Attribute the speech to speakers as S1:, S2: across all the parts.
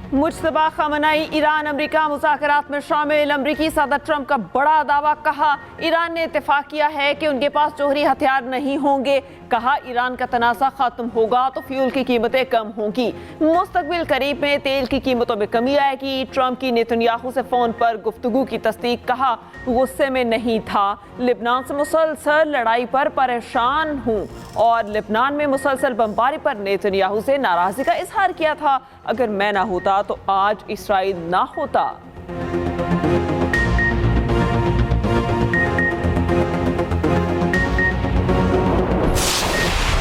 S1: Mujtaba खamenei Iran अमरीका मुज़ाकरात में शामिल। अमरीकी सदर ट्रंप का बड़ा दावा। कहा ईरान ने इत्तेफाक किया है कि उनके पास जोहरी हथियार नहीं होंगे। कहा ईरान का तनाज़ा खत्म होगा तो फ्यूल की कीमतें कम होंगी। मुस्तकबिल करीब में तेल की कीमतों में कमी आएगी। ट्रंप की नेतन्याहू से फ़ोन पर गुफ्तगू की तस्दीक। कहा गुस्से में नहीं था, लिबनान से मुसलसल लड़ाई पर परेशान हूँ और लिबनान में मुसलसल बमबारी पर नेतन्याहू से नाराज़गी का इजहार किया था। अगर मैं ना होता तो आज इसराइल ना होता।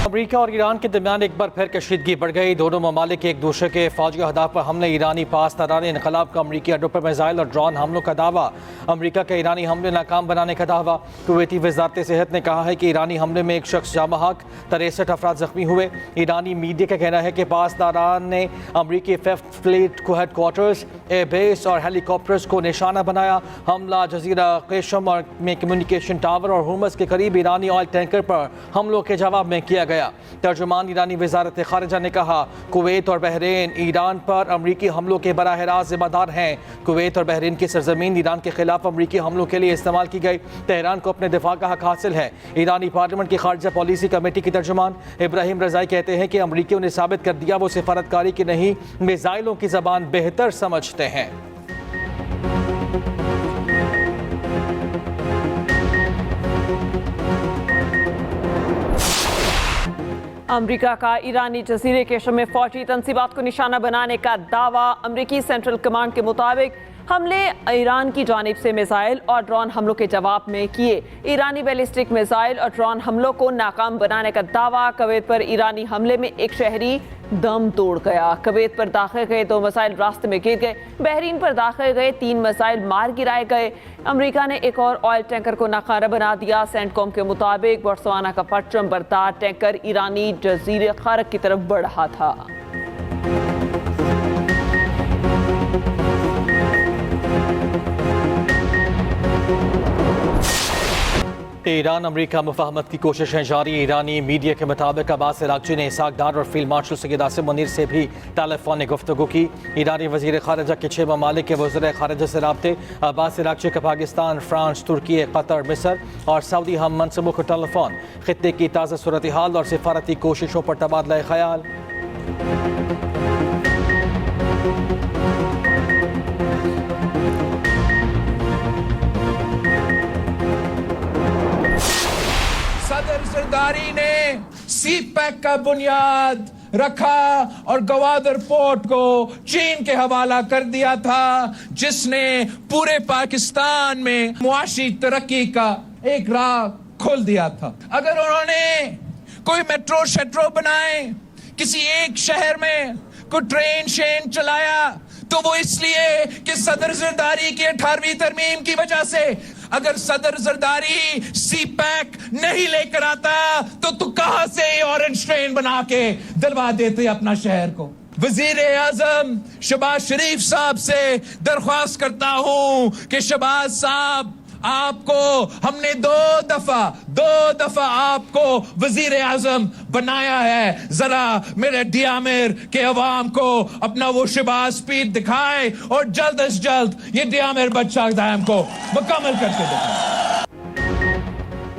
S2: अमेरिका और ईरान के दरमियान एक बार फिर कशीदगी बढ़ गई। दोनों ममालिक एक दूसरे के फौजी अहदाफ पर हमले। ईरानी पास तारान इनकलाब का अमरीकी अड्डों पर मिसाइल और ड्रोन हमलों का दावा। अमरीका के ईरानी हमले नाकाम बनाने का दावा। कुवैती वजारत सेहत ने कहा है कि ईरानी हमले में एक शख्स जाँ बहक, 63 अफराद जख्मी हुए। ईरानी मीडिया का कहना है कि पास तारान ने अमरीकी फिफ्थ फ्लीट को हेडक्वार्टर्स, एयरबेस और हेलीकॉप्टर्स को निशाना बनाया। हमला जजीरा केशम और में कम्युनिकेशन टावर और हुमस के करीब ईरानी ऑयल टैंकर पर हमलों के जवाब में किया गया। तर्जुमान ईरानी वजारत खारिजा ने कहा कुवैत और बहरीन ईरान पर अमरीकी हमलों के बराह रास्त जिम्मेदार हैं। कुवैत और बहरीन की सरजमीन ईरान के खिलाफ अमरीकी हमलों के लिए इस्तेमाल की गई। तेहरान को अपने दिफा का हक हासिल है। ईरानी पार्लियामेंट की खारजा पॉलिसी कमेटी की तर्जुमान इब्राहिम रजाई कहते हैं कि अमरीकियों ने साबित कर दिया वो सिफारतकारी की नहीं, मिसाइलों की जबान बेहतर समझते हैं।
S1: अमरीका का ईरानी जजीरे केशम में फौजी तंसीबात को निशाना बनाने का दावा। अमरीकी सेंट्रल कमांड के मुताबिक हमले ईरान की जानिब से मिसाइल और ड्रोन हमलों के जवाब में किए। ईरानी बैलिस्टिक मिसाइल और ड्रोन हमलों को नाकाम बनाने का दावा। कुवैत पर ईरानी हमले में एक शहरी दम तोड़ गया। कुवैत पर दाखिल गए 2 मिसाइल रास्ते में गिर गए। बहरीन पर दाखिल गए 3 मिसाइल मार गिराए गए। अमेरिका ने एक और ऑयल टैंकर को नाकारा बना दिया। सेंटकॉम के मुताबिक बोत्सवाना का पट्टम बरदार टैंकर ईरानी जजीरे खारक की तरफ बढ़ रहा था।
S2: ईरान अमरीका मुफाहमत की कोशिशें जारी। ईरानी मीडिया के मुताबिक अब्बास इराक़ची ने इसाक डार और फील्ड मार्शल सैयद आसिम मुनीर से भी टेलीफोनिक गुफ्तगू की। ईरानी वज़ीर ख़ारिजा के 6 ममालिक के वज़ीर ख़ारिजा से राब्ते। अब्बास इराक़ची का पाकिस्तान, फ्रांस, तुर्की, कतर, मिस्र और सऊदी हम मनसबों को टेलीफोन। खित्ते की ताज़ा सूरत हाल और सिफारती कोशिशों पर तबादला ख्याल।
S3: सदर जरदारी ने सी पैक का बुनियाद रखा और गवादर पोर्ट को चीन के हवाला कर दिया था, जिसने पूरे पाकिस्तान में मुआशी तरक्की का एक राह खोल दिया था। अगर उन्होंने कोई मेट्रो शेट्रो बनाए, किसी एक शहर में कोई ट्रेन शेन चलाया, तो वो इसलिए कि सदर जरदारी की 18वीं तरमीम की वजह से। अगर सदर जरदारी सी पैक नहीं लेकर आता तो तू कहां से ऑरेंज ट्रेन बना के दिलवा देते अपना शहर को। वजीर आजम शहबाज शरीफ साहब से दरख्वास्त करता हूं कि शहबाज साहब, आपको हमने दो दफा आपको वजीर आजम बनाया है। जरा मेरे डियामिर के अवाम को अपना वो शहबाज स्पीड दिखाए और जल्द अज जल्द ये डियामिर बच्चा डैम को मुकम्मल करके दिखाए।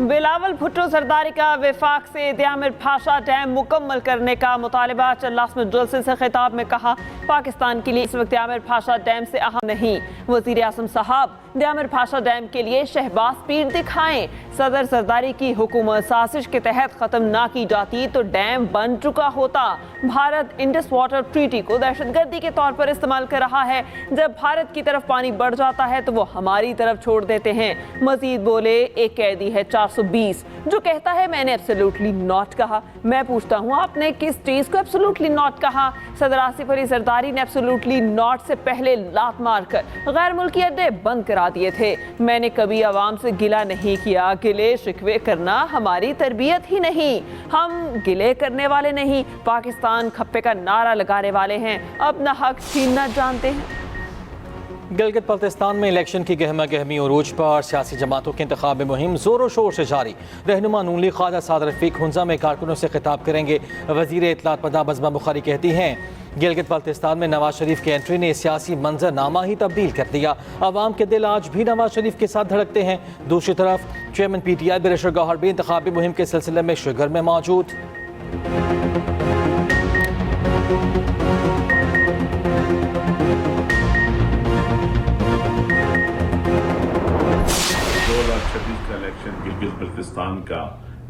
S1: बिलावल भुट्टो जरदारी का वफाक से दियामिर पाशा डैम मुकम्मल करने का मुतालबा। चल्लास में जलसे से खिताब में कहा पाकिस्तान के लिए इस वक्त दियामिर पाशा डैम से अहम नहीं। वजीर आज़म साहब दियामिर पाशा डैम के लिए शहबाज स्पीड दिखाएं। सदर जरदारी की हुकूमत साजिश के तहत ख़त्म ना की जाती तो डैम बन चुका होता। भारत इंडस वाटर ट्रीटी को दहशतगर्दी के तौर पर इस्तेमाल कर रहा है। जब भारत की तरफ पानी बढ़ जाता है तो वो हमारी तरफ छोड़ देते हैं। मजीद बोले एक कैदी है 420 जो कहता है मैंने एब्सोल्युटली नॉट कहा। मैं पूछता हूँ आपने किस चीज़ को एब्सोल्युटली नॉट कहा? सदर आसिफ अली जरदारी ने एब्सोल्युटली नॉट से पहले लात मारकर गैर मुल्की अड्डे बंद करा दिए थे। मैंने कभी आवाम से गिला नहीं किया। गिले शिकवे करना हमारी तरबियत ही नहीं। हम गिले करने वाले नहीं, पाकिस्तान खप्पे का नारा लगाने वाले हैं। अपना हक छीनना जानते हैं।
S2: गिलगित बल्तिस्तान में इलेक्शन की गहमा गहमी उरूज पर सियासी जमातों की इंतखाबी मुहिम जोरों शोर से जारी। रहनुमा नून लीग ख्वाजा साद रफीक हुंजा में कारकुनों से खिताब करेंगे। वजीर इत्तलात मदा बज़मा बुखारी कहती हैं गिलगित बल्तिस्तान में नवाज शरीफ की एंट्री ने सियासी मंजरनामा ही तब्दील कर दिया। अवाम के दिल आज भी नवाज शरीफ के साथ धड़कते हैं। दूसरी तरफ चेयरमैन PTI बैरिस्टर गौहर भी इंतखाबी मुहिम के सिलसिले में शुगर में मौजूद।
S4: 2026 का इलेक्शन गिलगित बल्तिस्तान का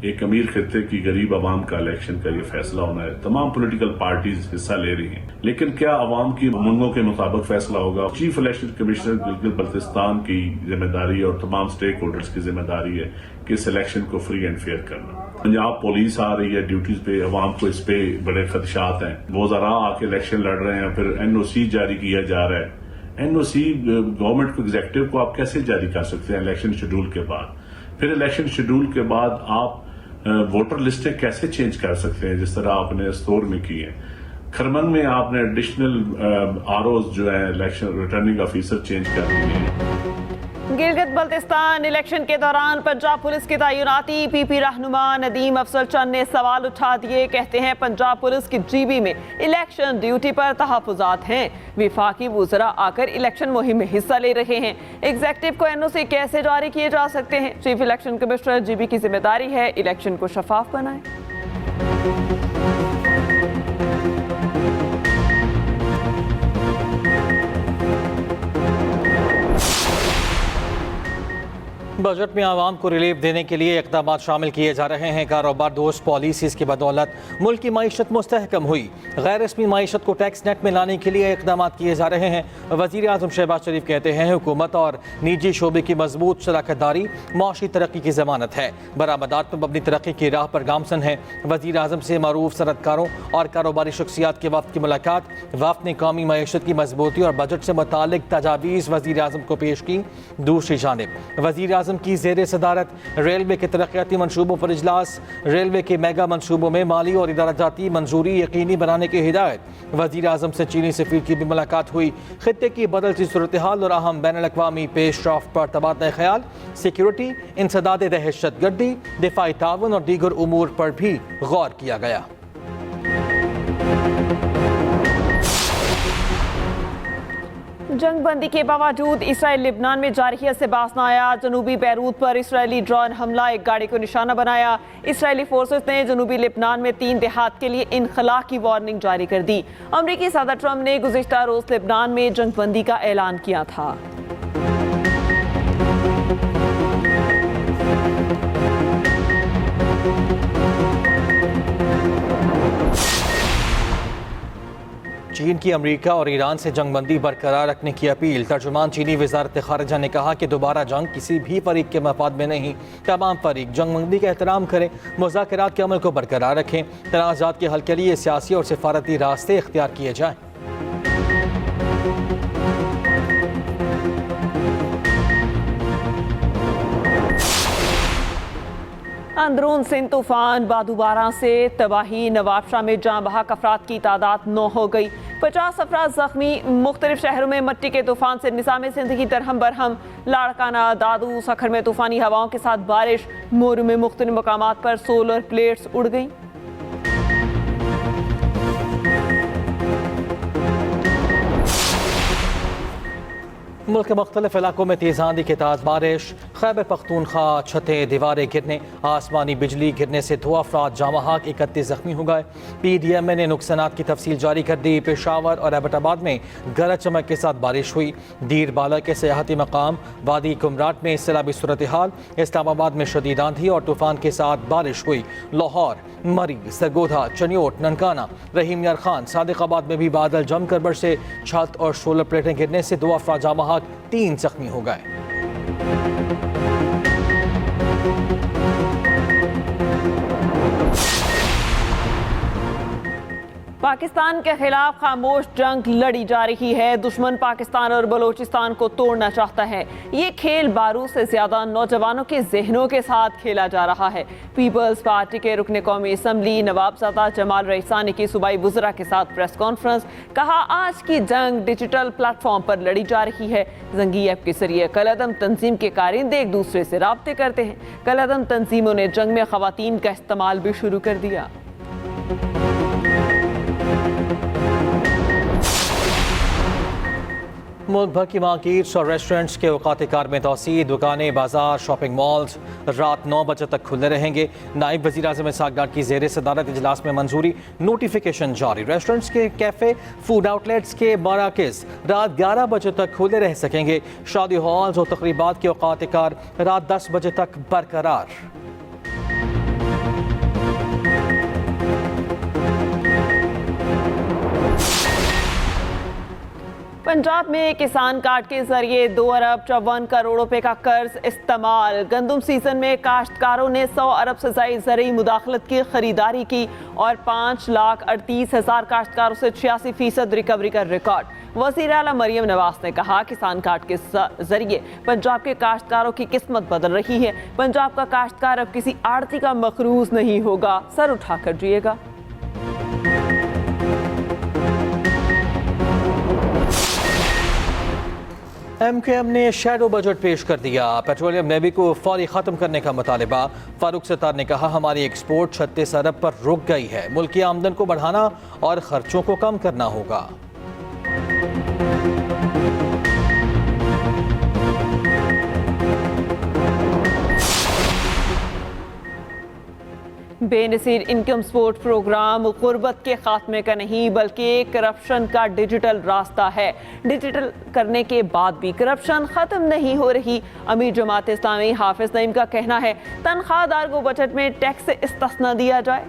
S4: एक अमीर खित्ते की गरीब आवाम का इलेक्शन का ये फैसला होना है। तमाम पॉलिटिकल पार्टीज हिस्सा ले रही हैं, लेकिन क्या आवाम की उमंगों के मुताबिक फैसला होगा? Chief election commissioner Gilgit Baltistan की जिम्मेदारी और तमाम स्टेक होल्डर्स की जिम्मेदारी है कि इस इलेक्शन को फ्री एंड फेयर करना। पंजाब पुलिस आ रही है ड्यूटीज पे, अवाम को इस पे बड़े खदशात हैं। वो जरा आके इलेक्शन लड़ रहे हैं, फिर NOC जारी किया जा रहा है। NOC गवर्नमेंट को एग्जीक्यूटिव को आप कैसे जारी कर सकते हैं इलेक्शन शेड्यूल के बाद? फिर इलेक्शन शेड्यूल के बाद आप वोटर लिस्टें कैसे चेंज कर सकते हैं जिस तरह आपने स्तोर में की है? खरमन में आपने एडिशनल ROs जो है इलेक्शन रिटर्निंग ऑफिसर चेंज कर दिए हैं।
S1: गिलगित बल्तिस्तान इलेक्शन के दौरान पंजाब पुलिस की तैनाती PP रहनुमा नदीम अफजल चंद ने सवाल उठा दिए। कहते हैं पंजाब पुलिस की GB में इलेक्शन ड्यूटी पर तहफुजात हैं। विफाकी वुज़रा आकर इलेक्शन मुहिम में हिस्सा ले रहे हैं। एग्जीक्यूटिव को NOC कैसे जारी किए जा सकते हैं? चीफ इलेक्शन कमिश्नर GB की जिम्मेदारी है इलेक्शन को शफाफ बनाए।
S2: बजट में आवाम को रिलीफ देने के लिए इक़दामात शामिल किए जा रहे हैं। कारोबार दोस्त पॉलिसीज़ की बदौलत मुल्क की मईशत मुस्तहकम हुई। गैर रस्मी मईशत को टैक्स नेट में लाने के लिए इक़दामात किए जा रहे हैं। वज़ीर आज़म शहबाज शरीफ कहते हैं हुकूमत और निजी शोबे की मजबूत शराकतदारी मौशी तरक्की की ज़मानत है। बरामदात में मबनी तरक्की की राह पर गामसन है। वज़ीर आज़म से मरूफ सनतकारों और कारोबारी शख्सियात के वफ़द की मुलाकात। वफ़द ने कौमी मईशत की मजबूती और बजट से मुतालिक तजावीज़ वज़ीर आज़म को पेश की। दूसरी जानिब वज़ीर आज़म की ज़ेरे सदारत रेलवे के तरक्याती मनसूबों पर इजलास। रेलवे के मेगा मनसूबों में माली और इदाराजाती मंजूरी यकीनी बनाने की हिदायत। वज़ीर आज़म से चीनी सफ़ीर की भी मुलाकात हुई। खित्ते की बदलती सूरत हाल और अहम बैनुल-अक़वामी पेशरफ्त पर तबादला ख्याल। सिक्योरिटी, इंसदाद दहशतगर्दी, दिफाई ताउन और दीगर उमूर पर भी गौर किया गया।
S1: जंगबंदी के बावजूद इसराइल लिबनान में जारहियत से बाज न आया। जनूबी बैरूत पर इसराइली ड्रोन हमला, एक गाड़ी को निशाना बनाया। इसराइली फोर्सेस ने जनूबी लिबनान में 3 देहात के लिए इनखला की वार्निंग जारी कर दी। अमरीकी सदर ट्रंप ने गुज़िश्ता रोज़ लिबनान में जंगबंदी का ऐलान किया था।
S2: चीन की अमेरिका और ईरान से जंगबंदी बरकरार रखने की अपील। तर्जुमान चीनी वजारत खारजा ने कहा कि दोबारा जंग किसी भी फरीक के मफाद में नहीं। तमाम फरीक जंगबंदी का एहतराम करें, मुज़ाकरात के अमल को बरकरार रखें। तनाज़ात के हल के लिए सियासी और सिफारती रास्ते इख्तियार किए जाएँ।
S1: अंदरून सिंध तूफान बादुबारा से तबाही। नवाबशाह में जाँ बहक अफराद की तादाद 9 हो गई। 50 अफराद जख्मी। मुख्तलिफ शहरों में मट्टी के तूफान से निज़ाम ज़िंदगी दरहम बरहम। लाड़काना, दादू, सखर में तूफानी हवाओं के साथ बारिश। मोरू में मुख्तलिफ मकामात पर सोलर प्लेट्स उड़ गई।
S2: मुल्क के मुख्तलिफ इलाकों में तेज़ आंधी के साथ बारिश। खैबर पख्तूनख्वा छतें दीवारें गिरने, आसमानी बिजली गिरने से 2 अफराद जाँ बहक, 31 जख्मी हो गए। PDMA ने नुकसानात की तफसील जारी कर दी। पेशावर और एबटाबाद में गरज चमक के साथ बारिश हुई। दीर बाला के सियाहती मकाम वादी कुमराट में सैलाबी सूरत हाल। इस्लामाबाद में शदीद आंधी और तूफान के साथ बारिश हुई। लाहौर, मरी, सरगोधा, चनियोट, ननकाना, रहीम यार खान, सादिकाबाद में भी बादल जमकर बरसे। छत और सोलर प्लेटें गिरने से 2 अफराद जाँ बहक, 3 जख्मी हो गए।
S1: पाकिस्तान के खिलाफ खामोश जंग लड़ी जा रही है। दुश्मन पाकिस्तान और बलोचिस्तान को तोड़ना चाहता है। ये खेल बारूद से ज्यादा नौजवानों के जहनों के साथ खेला जा रहा है। पीपल्स पार्टी के रुकने कौमी असम्बली नवाबजादा जमाल रईसानी की सूबाई वुज़रा के साथ प्रेस कॉन्फ्रेंस। कहा, आज की जंग डिजिटल प्लेटफॉर्म पर लड़ी जा रही है। जंगी ऐप के जरिए कलअदम तंजीम के कारिंदे एक दूसरे से राब्ते करते हैं। कलअदम तंजीमों ने जंग में खवातीन का इस्तेमाल भी शुरू कर दिया।
S2: मुल्क भर की मार्केट्स और रेस्टोरेंट्स के औकात कार में तोसी, दुकानें, बाजार, शॉपिंग मॉल्स रात 9 बजे तक खुले रहेंगे। नायब वज़ीर आज़म इसहाक़ डार की ज़ेर सदारत इजलास में मंजूरी, नोटिफिकेशन जारी। रेस्टोरेंट्स के कैफ़े, फूड आउटलेट्स के मराकज़ रात 11 बजे तक खुले रह सकेंगे। शादी हॉल्स और तकरीबात के औकात कार रात 10 बजे तक बरकरार।
S1: पंजाब में किसान कार्ड के जरिए 2 अरब 54 करोड़ रुपए का कर्ज इस्तेमाल। गंदम सीजन में काश्तकारों ने 100 अरब से ज़ायद ज़रूरी मुदाखलत की खरीदारी की और 5,38,000 काश्तकारों से 86% रिकवरी का रिकॉर्ड। वज़ीर आला मरियम नवाज ने कहा, किसान कार्ड के जरिए पंजाब के काश्तकारों की किस्मत बदल रही है। पंजाब का काश्तकार अब किसी आड़ती का मकरूज नहीं होगा। सर उठाकर जिएगा।
S2: MKM ने शैडो बजट पेश कर दिया। पेट्रोलियम लेवी को फौरी ख़त्म करने का मुतालिबा। फारूक सत्तार ने कहा, हमारी एक्सपोर्ट 36 अरब पर रुक गई है। मुल्क की आमदन को बढ़ाना और खर्चों को कम करना होगा।
S1: बेनसीर इनकम सपोर्ट प्रोग्राम गुर्बत के खात्मे का नहीं बल्कि करप्शन का डिजिटल रास्ता है। डिजिटल करने के बाद भी करप्शन खत्म नहीं हो रही। अमीर जमात इस्लामी हाफिज नईम का कहना है, तनख्वाहदार को बजट में टैक्स से इस्तिस्ना दिया जाए।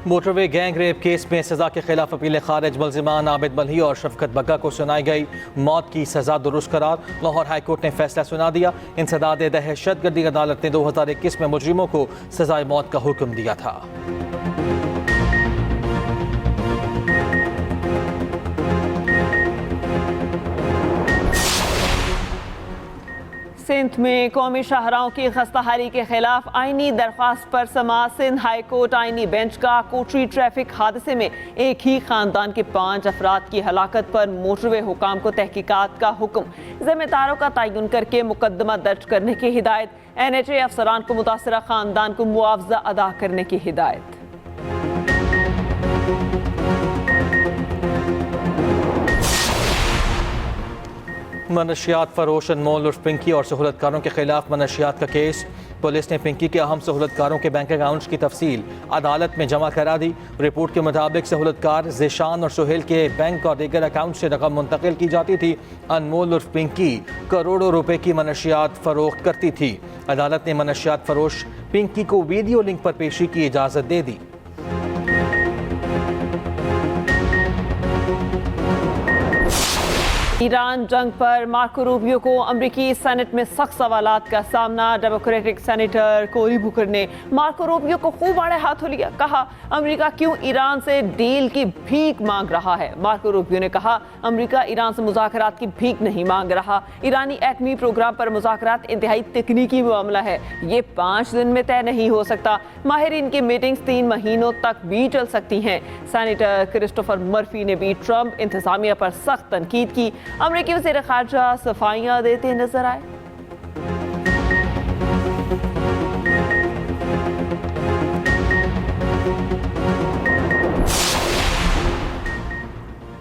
S2: मोटरवे गैंग रेप केस में सजा के खिलाफ अपील खारिज। मुल्जिमान आबिद मल्ही और शफकत बग्गा को सुनाई गई मौत की सजा दुरुस्त करार। लाहौर हाईकोर्ट ने फैसला सुना दिया। इंसदाद दहशतगर्दी अदालत ने 2021 में मुजरिमों को सजाए मौत का हुक्म दिया था।
S1: सिंध में कौमी शाहराओं की खस्ताहाली के खिलाफ आईनी दरख्वास्त पर समाअत। सिंध हाई कोर्ट आईनी बेंच का कोटरी ट्रैफिक हादसे में एक ही खानदान के 5 अफराद की हलाकत पर मोटरवे हुकाम को तहकीकात का हुक्म। जिम्मेदारों का तयन करके मुकदमा दर्ज करने की हिदायत। NHA अफसरान को मुतासरा खानदान को मुआवजा अदा करने की हिदायत।
S2: मनशियात फरोश अनमोल उर्फ पिंकी और सहूलतकारों के खिलाफ मनशियात का केस। पुलिस ने पिंकी के अहम सहूलतकारों के बैंक अकाउंट्स की तफसील अदालत में जमा करा दी। रिपोर्ट के मुताबिक सहूलतकार ज़ेशान और सुहेल के बैंक और दीगर अकाउंट से रकम मुंतकिल की जाती थी। अनमोल उर्फ पिंकी करोड़ों रुपए की मनशियात फरोख्त करती थी। अदालत ने मनशियात फरोश पिंकी को वीडियो लिंक पर पेशी की इजाज़त दे दी।
S1: ईरान जंग पर मार्को रूबियो को अमरीकी सेनेट में सख्त सवालात का सामना। डेमोक्रेटिक सेनेटर कोरी बुकर ने मार्को रूबियो को खूब बड़े हाथों लिया। कहा, अमेरिका क्यों ईरान से डील की भीख मांग रहा है। मार्को रूबियो ने कहा, अमेरिका ईरान से मुज़ाकरात की भीख नहीं मांग रहा। ईरानी एटमी प्रोग्राम पर मुज़ाकरात इंतहाई तकनीकी मामला है। ये 5 दिन में तय नहीं हो सकता। माहिरीन की मीटिंग्स 3 महीनों तक भी चल सकती हैं। सेनेटर क्रिस्टोफर मर्फी ने भी ट्रंप इंतजामिया पर सख्त तनकीद की। अमेरिकी वज़ीर ख़ारजा सफाइयां देते नजर आए।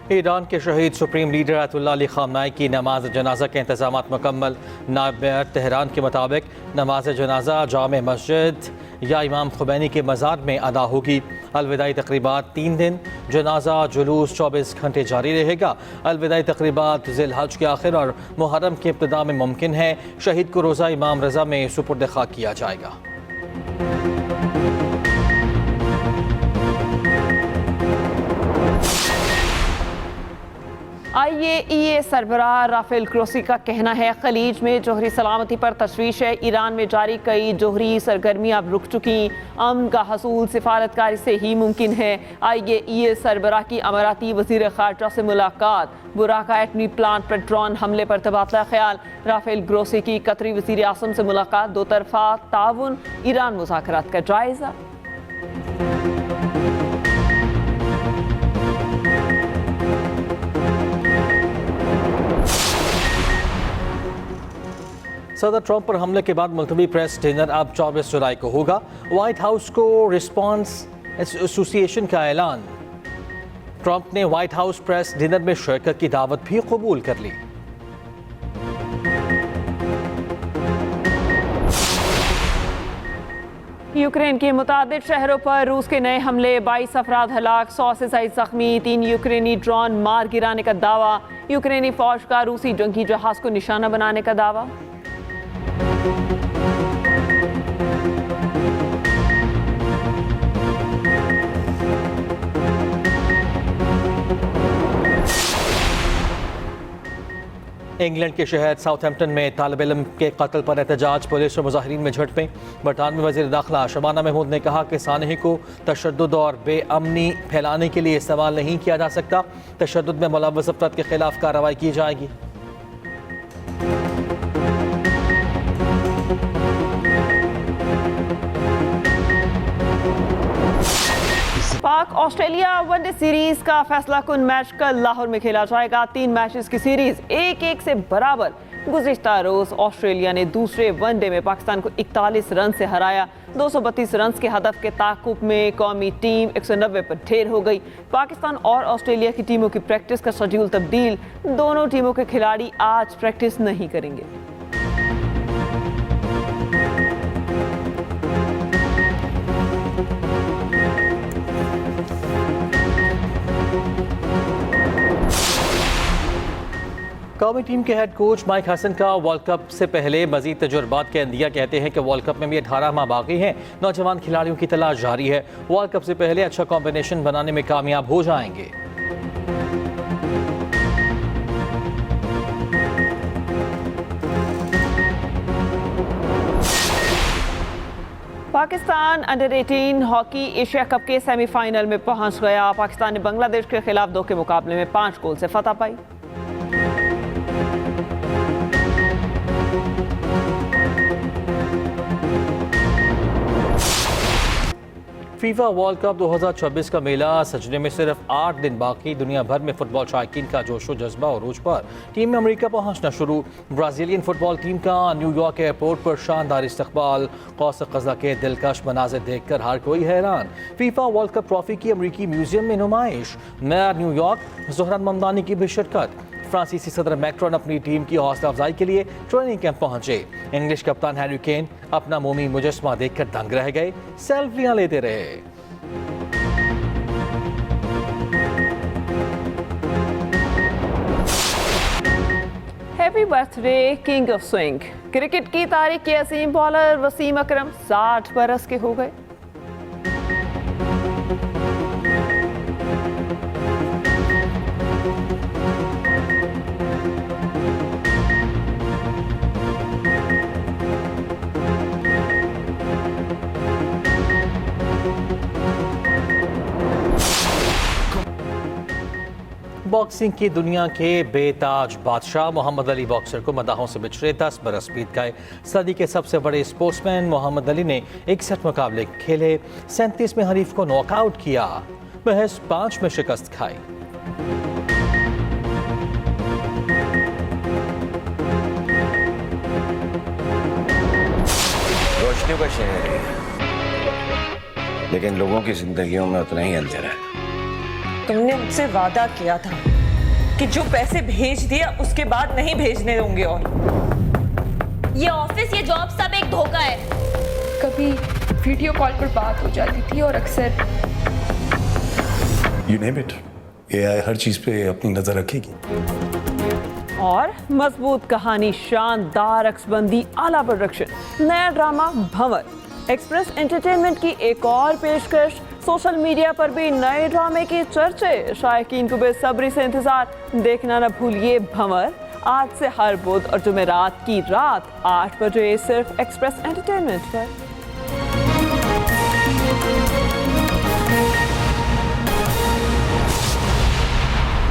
S2: ईरान के शहीद सुप्रीम लीडर अयतुल्लाह अली ख़ामनाई की नमाज जनाजा के इंतजाम मुकम्मल। नायब मेयर तेहरान के मुताबिक नमाज जनाजा जामे मस्जिद या इमाम खुमैनी के मज़ार में अदा होगी। अलविदाई तकरीबात 3 दिन, जनाजा जुलूस 24 घंटे जारी रहेगा। अलविदाई तकरीबात ज़िल-हज के आखिर और मुहर्रम के इब्तिदा में मुमकिन है। शहीद को रोज़ा इमाम रज़ा में सुपुर्द खाक किया जाएगा।
S1: IAEA सरबराह राफेल ग्रोसी का कहना है खलीज में जौहरी सलामती पर तशवीश है। ईरान में जारी कई जौहरी सरगर्मियां अब रुक चुकी। अमन का हसूल सिफारतकारी से ही मुमकिन है। IAEA सरबराह की अमाराती वजीर खारजा से मुलाकात। बुराका एटमी प्लांट पर ड्रोन हमले पर तबादला ख्याल। राफेल ग्रोसी की कतरी वजीर आज़म से मुलाकात। दो तरफा ताउन ईरान मुज़ाकरात का जायजा।
S2: सदर ट्रंप पर हमले के बाद मुलतवी प्रेस डिनर अब 24 जुलाई को होगा। व्हाइट हाउस को रिस्पांस एसोसिएशन का ऐलान। ट्रंप ने व्हाइट हाउस प्रेस डिनर में शिरकत की दावत भी कबूल कर ली।
S1: यूक्रेन के मुतादिद शहरों पर रूस के नए हमले। 22 अफराद हलाक, 100 से ज़ायद जख्मी। 3 यूक्रेनी ड्रोन मार गिराने का दावा। यूक्रेनी फौज का रूसी जंगी जहाज को निशाना बनाने का दावा।
S2: इंग्लैंड के शहर साउथहैम्पटन में तालिब इल्म के कत्ल पर एहतजाज, पुलिस और मुजाहिरीन में झड़पें। बरतानवी वज़ीर दाखिला शबाना महमूद ने कहा कि सानही को तशद्दुद और बेअमनी फैलाने के लिए इस्तेमाल नहीं किया जा सकता। तशद्दुद में मुलव्वस अफराद के खिलाफ कार्रवाई की जाएगी।
S1: पाक ऑस्ट्रेलिया वनडे सीरीज का फैसला कुन मैच कल लाहौर में खेला जाएगा। 3 मैचेस की सीरीज 1-1 से बराबर। गुज़िश्ता रोज ऑस्ट्रेलिया ने दूसरे वनडे में पाकिस्तान को 41 रन से हराया। 232 रन के हदफ के ताकुब में कौमी टीम 190 पर ढेर हो गई। पाकिस्तान और ऑस्ट्रेलिया की टीमों की प्रैक्टिस का शेड्यूल तब्दील। दोनों टीमों के खिलाड़ी आज प्रैक्टिस नहीं करेंगे।
S2: कौमी टीम के हेड कोच माइक हसन का वर्ल्ड कप से पहले मजीद तजुर्बात के अंदिया कहते हैं कि वर्ल्ड कप में भी 18 माह बाकी हैं। नौजवान खिलाड़ियों की तलाश जारी है। वर्ल्ड कप से पहले अच्छा कॉम्बिनेशन बनाने में कामयाब हो जाएंगे।
S1: Pakistan under 18 hockey Asia cup के सेमीफाइनल में पहुंच गया। पाकिस्तान ने बांग्लादेश के खिलाफ 2 के मुकाबले में 5 गोल से फतह पाई।
S2: फीफा वर्ल्ड कप 2026 का मेला सजने में सिर्फ 8 दिन बाकी। दुनिया भर में फुटबॉल शायकीन का जोशो जज्बा और रूज पर। टीम में अमेरिका पहुंचना शुरू। ब्राजीलियन फुटबॉल टीम का न्यूयॉर्क एयरपोर्ट पर शानदार इस्तकबाल। कौस क़ज़ा के दिलकश मनाज़िर देखकर हर कोई हैरान। फीफा वर्ल्ड कप ट्रॉफी की अमेरिकी म्यूजियम में नुमाइश। नया न्यूयॉर्क, ज़ोहरान ममदानी की भी शिरकत। फ्रांसीसी सदर मैक्रोन अपनी टीम की हौसला अफजाई के लिए ट्रेनिंग कैंप पहुंचे। इंग्लिश कप्तान हैरी केन अपना मोमी मुजस्मा देखकर दंग रह गए, सेल्फियां लेते रहे।
S1: Happy birthday king of swing. Cricket की तारीख के असीम बॉलर वसीम अकरम 60 बरस के हो गए।
S2: बॉक्सिंग की दुनिया के बेताज बादशाह मोहम्मद अली बॉक्सर को मदाहों से बिछड़े 10 बरस बीत गए। सदी के सबसे बड़े स्पोर्ट्समैन मोहम्मद अली ने 61 मुकाबले खेले, 37 में हरीफ को नॉकआउट किया, महज 5 में शिकस्त खाई।
S5: रोशनियों का शहर है, लेकिन लोगों की जिंदगियों में उतना ही अंधेरा है।
S6: तुमने मुझसे वादा किया था कि जो पैसे भेज दिया उसके बाद नहीं भेजने दूंगे। और
S7: ये ऑफिस, ये जॉब सब एक धोखा है।
S8: कभी वीडियो कॉल पर बात हो जाती थी और अक्सर
S9: You name it, AI हर चीज पे अपनी नजर रखेगी।
S1: और मजबूत कहानी, शानदार अक्सबंदी, आला प्रोडक्शन, नया ड्रामा भंवर। एक्सप्रेस एंटरटेनमेंट की एक और पेशकश सोशल मीडिया पर भी नए ड्रामे के चर्चे। शायकीन को बेसब्री से इंतजार। देखना न भूलिए भंवर आज से हर बुध और जुमेरात की रात 8 बजे सिर्फ एक्सप्रेस एंटरटेनमेंट पर।